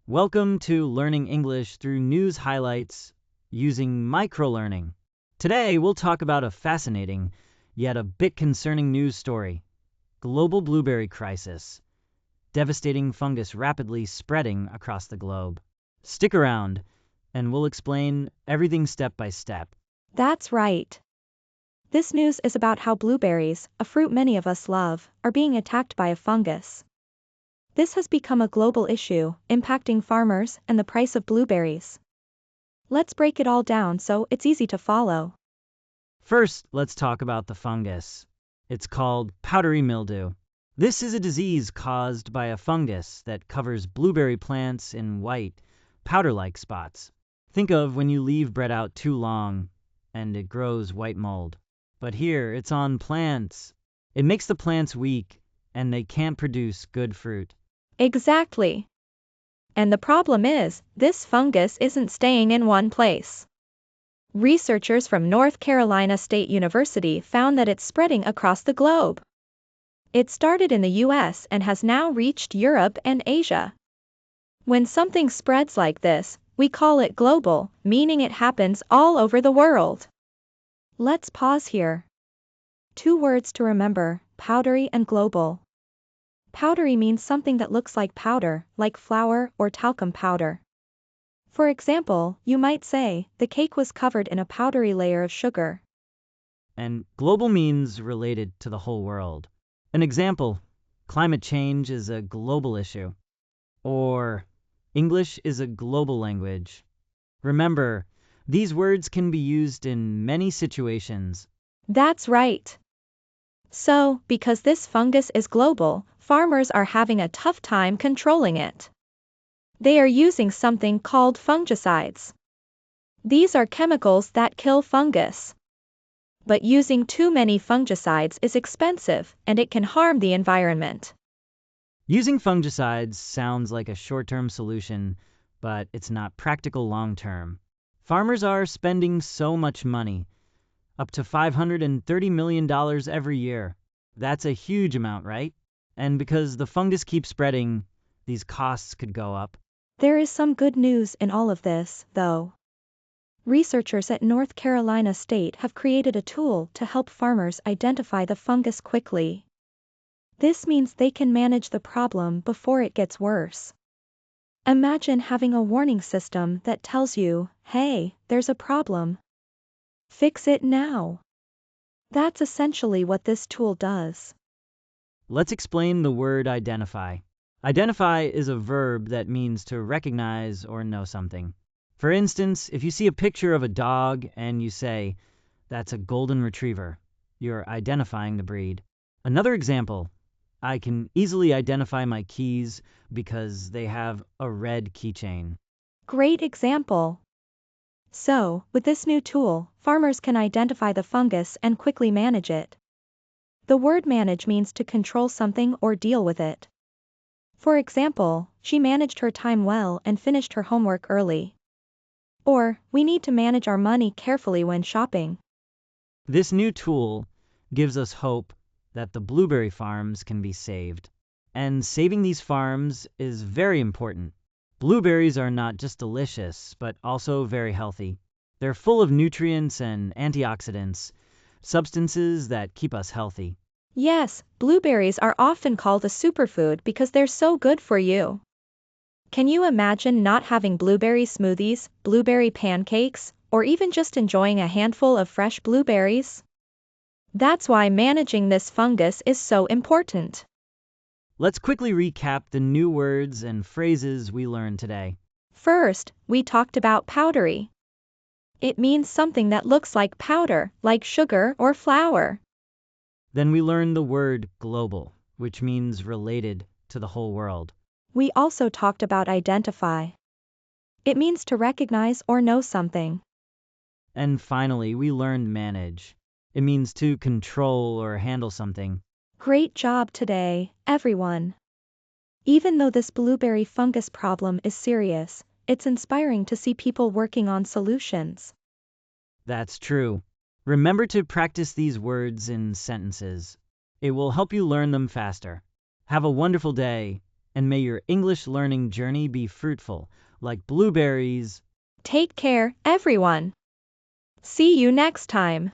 Welcome to Learning English through news highlights using microlearning. Today we'll talk about a fascinating, yet a bit concerning news story. Global blueberry crisis. Devastating fungus rapidly spreading across the globe. Stick around, and we'll explain everything step by step. That's right. This news is about how blueberries, a fruit many of us love, are being attacked by a fungus. This has become a global issue, impacting farmers and the price of blueberries. Let's break it all down so it's easy to follow. First, let's talk about the fungus. It's called powdery mildew. This is a disease caused by a fungus that covers blueberry plants in white, powder-like spots. Think of when you leave bread out too long and it grows white mold. But here, it's on plants. It makes the plants weak and they can't produce good fruit. Exactly. And the problem is, this fungus isn't staying in one place. Researchers from North Carolina State University found that it's spreading across the globe. It started in the US and has now reached Europe and Asia. When something spreads like this, we call it global, meaning it happens all over the world. Let's pause here. 2 words to remember, powdery and global. Powdery means something that looks like powder, like flour or talcum powder. For example, you might say, the cake was covered in a powdery layer of sugar. And global means related to the whole world. An example, climate change is a global issue. Or, English is a global language. Remember, these words can be used in many situations. That's right. So, because this fungus is global, farmers are having a tough time controlling it. They are using something called fungicides. These are chemicals that kill fungus. But using too many fungicides is expensive, and it can harm the environment. Using fungicides sounds like a short-term solution, but it's not practical long-term. Farmers are spending so much money, up to $530 million every year. That's a huge amount, right? And because the fungus keeps spreading, these costs could go up. There is some good news in all of this, though. Researchers at North Carolina State have created a tool to help farmers identify the fungus quickly. This means they can manage the problem before it gets worse. Imagine having a warning system that tells you, hey, there's a problem. Fix it now. That's essentially what this tool does. Let's explain the word identify. Identify is a verb that means to recognize or know something. For instance, if you see a picture of a dog and you say, that's a golden retriever, you're identifying the breed. Another example, I can easily identify my keys because they have a red keychain. Great example. So, with this new tool, farmers can identify the fungus and quickly manage it. The word manage means to control something or deal with it. For example, she managed her time well and finished her homework early. Or, we need to manage our money carefully when shopping. This new tool gives us hope that the blueberry farms can be saved. And saving these farms is very important. Blueberries are not just delicious, but also very healthy. They're full of nutrients and antioxidants, substances that keep us healthy. Yes, blueberries are often called a superfood because they're so good for you. Can you imagine not having blueberry smoothies, blueberry pancakes, or even just enjoying a handful of fresh blueberries? That's why managing this fungus is so important. Let's quickly recap the new words and phrases we learned today. First, we talked about powdery. It means something that looks like powder, like sugar or flour. Then we learned the word global, which means related to the whole world. We also talked about identify. It means to recognize or know something. And finally, we learned manage. It means to control or handle something. Great job today, everyone. Even though this blueberry fungus problem is serious, it's inspiring to see people working on solutions. That's true. Remember to practice these words in sentences. It will help you learn them faster. Have a wonderful day, and may your English learning journey be fruitful, like blueberries. Take care, everyone. See you next time.